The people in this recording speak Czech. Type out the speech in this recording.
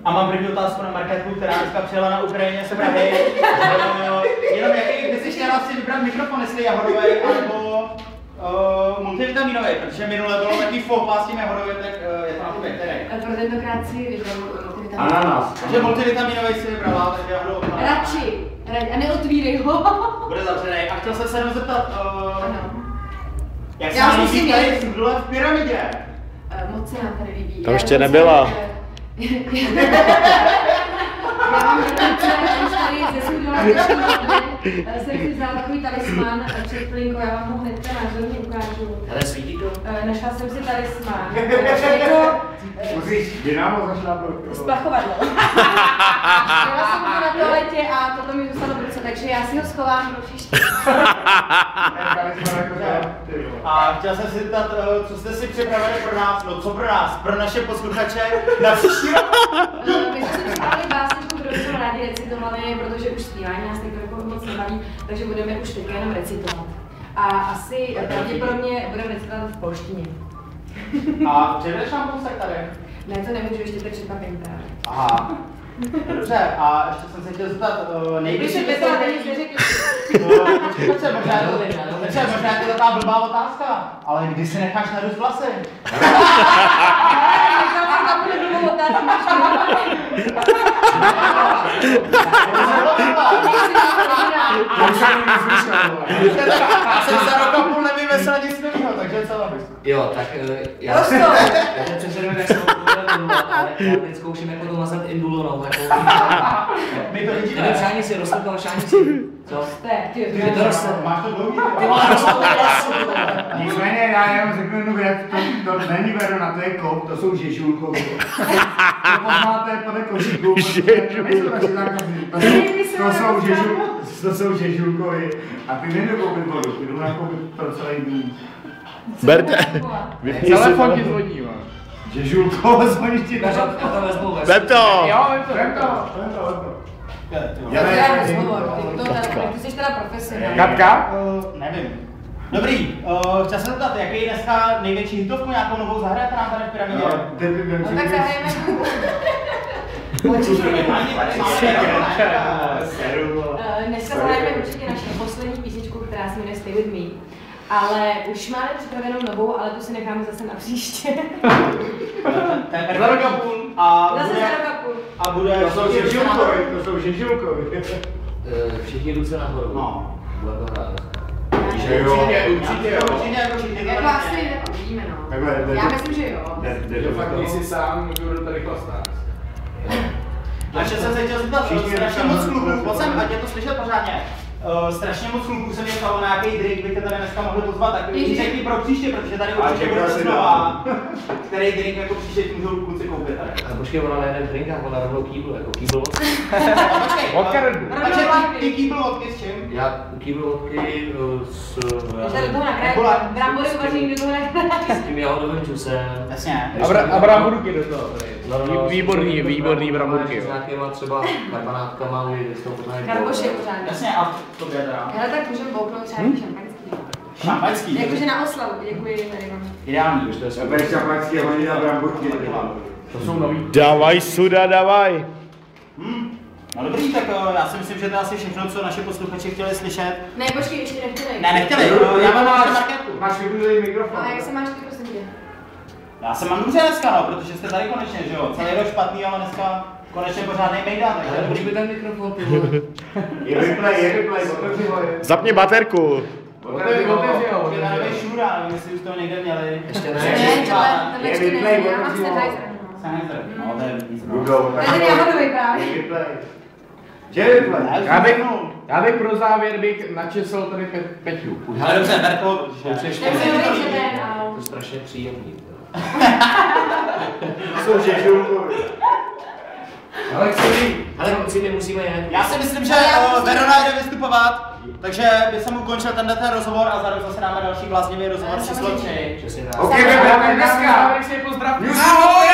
A mám první otázku na Markétku, která dneska přijela na Ukrajině z Prahy. Jenom jaký bys si chtěla si vybrat mikrofon, jestli jahodový nebo multivitaminový, protože minule bylo takový faux s tím jahodovým, tak je to na tu který. Pro tentokrát si vybral multivitaminový. Ananas. Takže multivitaminový si vybrala, takže jahodový. Radši, a neotvírej ho. Bude zavřený. A chtěl jsem se jenom zeptat, ano. Jak se vám líbí tady dole v pyramidě? Moc se nám tady líbí. Tam ještě nebyla. Já mám tady ze svůj dolar jsem si vzala takový talisman před plinkou, já vám ho hnedka názorně ukážu. Ale svítí to? Našla jsem si talisman. Musíš dynamo zašlápnout. Splachovadlo. Měla jsem to na toaletě a toto mi zůstalo v ruce, takže já si ho schovám pro příště. A chtěl jsem si zeptat, co jste si připravili pro nás, no co pro nás, pro naše posluchače na příští rok? My jsme si připravili básničku, kterou jsme rádi recitovali, protože už zpívání nás tak moc nebaví, takže budeme už teďka jenom recitovat. A asi pravděpodobně budeme recitovat v polštině. A přivedeš nám kousek tady? Ne, to nemůžu, ještě to překvapím právě. Aha. Dobře, a ještě jsem se chtěl zeptat, nejbližší vystoupení... Počkej, možná je to taková blbá otázka, ale kdy si necháš narůst vlasy? Já jsem za rok a půl nevymyslel nic nového, takže co? Jo, tak já jsem přece nevím, jak jsem ale já teď zkouším jako to mazat indulonou, takovou. My to vidíme. Nevím, šáni si, roste to, šáni si. Co? Ty to roste. Máš to dlouhý? Ty vole, roste to vlasu. Nicméně já jenom řeknu jednu věc, to není Verona, to je kop, to jsou žežulkovy. To poznáte podle košíku, protože to nejsou naši zákazníci. To jsou žežulkovy a ty nejdou koupit vodu, ty jdou nakoupit pro celý dní. Berte, vypni si Telefon ti zvoní, man. Žežulkovo zvoní ti na Já to vezmu, vezmu. Vem to! Jo, vem to. Ty jsi teda profesionální. Katka? Nevím. Dobrý, chtěl jsem zeptat, jaký je dneska největší hitovku, nějakou novou zahrajete nám tady v pyramidě? No tak zahrajeme. Dneska zahrajeme určitě naši poslední písničku, která se jmenuje Stay With Me. Ale už máme připravenou novou, ale tu si necháme zase na příště. Za rok a půl. A zase za rok a půl. A bude... To jsou žežulkovi. Všichni ruce nahoru. No. Bude to hrát. Určitě jo. Jako asi uvidíme, no. Já myslím, že jo. Fakt nejsi sám, můžu tady chlastat. A ještě jsem se chtěl zeptat, strašně moc kluků, pojď sem, ať je to slyšet pořádně. Strašně moc kluků se mě ptalo na nějaký drink, byste tady dneska mohli pozvat, tak řekni pro příště, protože tady určitě bude znova. Který drink jako příště můžou kluci koupit tady. A počkej, ona nejde drink, a ona rovnou kýbl, jako kýbl vodky. Počkej, takže ty kýbl vodky s čím? Já kýbl vodky s... Takže do toho nakráje, brambory uvaření do toho nakráje. S tím jahodovým džusem. Jasně. A bramburky do toho. Výborný bramburky, s jo. nějakýma třeba karbanátkama, kdy s tou poznají. Karboš je pořádně. Jasně, a to bude teda. Hele, tak můžeme bouknout třeba šampaňský. Šampaňský? Jakože na oslavu, děkuji, tady mám. Ideální. Bude šampaňský a hodně na bramburky. To jsou nový. Davaj suda, davaj. No dobrý, tak já si myslím, že to je asi všechno, co naše posluchači chtěli slyšet. Ne, počkej, ještě nechtěli. Ne, nechtěli, já mám ještě Markétku. Máš vypnutý mikrofon. A jak se máš ty, prosím tě? Já se mám dobře dneska, no, protože jste tady konečně, že jo? Celý rok špatný, ale dneska konečně pořádnej mejdan, takže Ale dobrý. mi ten mikrofon, ty vole. Je replay, otevři ho. Zapni baterku. Otevři ho. Je tady šura, nevím, jestli už toho někde měli. Ještě Ne, ne. tohle ještě ne, já mám Sennheiser. Sennheiser, no to je nic. Budou. To je ten jahodový právě. Já bych pro závěr načesl tady Peťu. Ale dobře, ber to. To je strašně příjemný. Jsou žežulkovi. Ale kluci, my musíme jet. Já si myslím, že Verona jde vystupovat, takže by se mu končil tenhle rozhovor a za rok zase dáme další bláznivý rozhovor číslo 3. Přesně tak. Ok, dneska. Ahoj!